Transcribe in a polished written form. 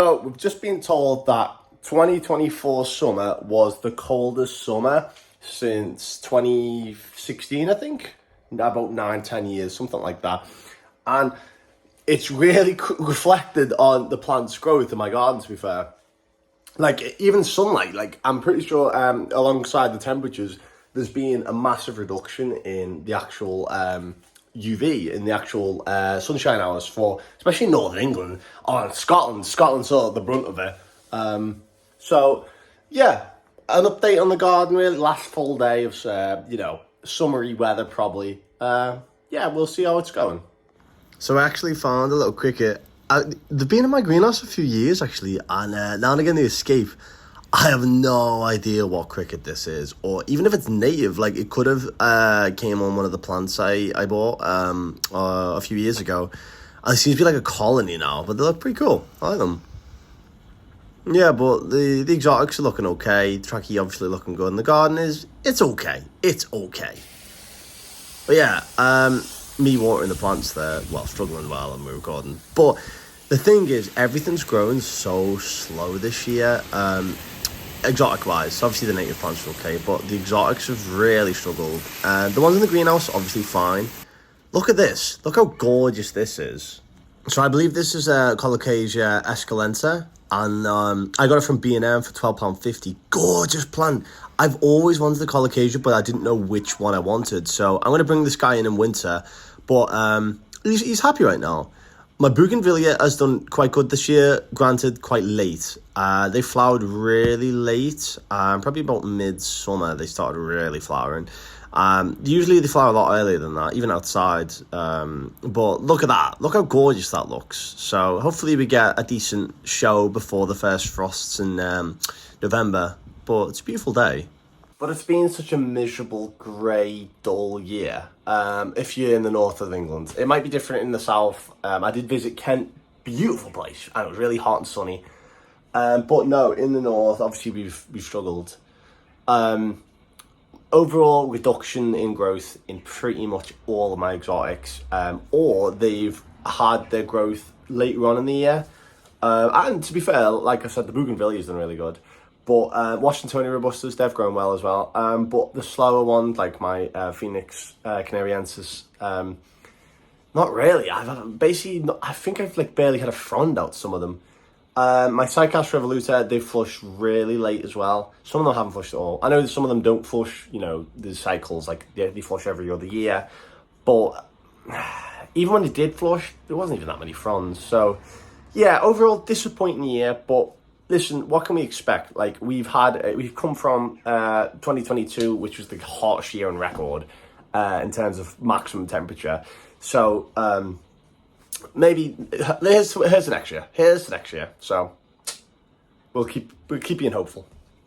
So we've just been told that 2024 summer was the coldest summer since 2016, I think. About 9, 10 years, something like that. And it's really reflected on the plant's growth in my garden, to be fair. Like, even sunlight, like, I'm pretty sure alongside the temperatures, there's been a massive reduction in the actual UV, in the actual sunshine hours for, especially Northern England, or Scotland. Scotland's sort of the brunt of it. So, yeah, an update on the garden, really. Last full day of, summery weather, probably. Yeah, we'll see how it's going. So I actually found a little cricket. They've been in my greenhouse a few years, actually, and now and again they escape. I have no idea what cricket this is, or even if it's native. Like, it could have came on one of the plants I bought a few years ago. And it seems to be like a colony now, but they look pretty cool. I like them. Yeah, but the exotics are looking okay. Trachea obviously looking good, and the garden it's okay. It's okay. But yeah, me watering the plants there, well, struggling while I'm recording. But the thing is, everything's growing so slow this year, exotic-wise. Obviously, the native plants are okay, but the exotics have really struggled. The ones in the greenhouse, obviously fine. Look at this. Look how gorgeous this is. So I believe this is a Colocasia esculenta, and I got it from B&M for £12.50. Gorgeous plant. I've always wanted the Colocasia, but I didn't know which one I wanted. So I'm going to bring this guy in winter, but he's happy right now. My bougainvillea has done quite good this year, granted quite late. They flowered really late, probably about midsummer they started really flowering. Usually they flower a lot earlier than that, even outside. But look at that. Look how gorgeous that looks. So hopefully we get a decent show before the first frosts in November. But it's a beautiful day. But it's been such a miserable, grey, dull year. If you're in the north of England, it might be different in the south. I did visit Kent, beautiful place, and it was really hot and sunny. But no, in the north, obviously we've struggled. Overall reduction in growth in pretty much all of my exotics, or they've had their growth later on in the year. And to be fair, like I said, the bougainvillea's done really good. But Washingtonia robustas, they've grown well as well. But the slower ones, like my Phoenix canariensis, not really. I think I've barely had a frond out, some of them. My Cycas revoluta, they flush really late as well. Some of them haven't flushed at all. I know that some of them don't flush, the cycles, like they flush every other year. But even when they did flush, there wasn't even that many fronds. So yeah, overall disappointing year, but listen, what can we expect? Like, we've come from 2022, which was the hottest year on record in terms of maximum temperature. So maybe here's the next year. So we'll keep being hopeful.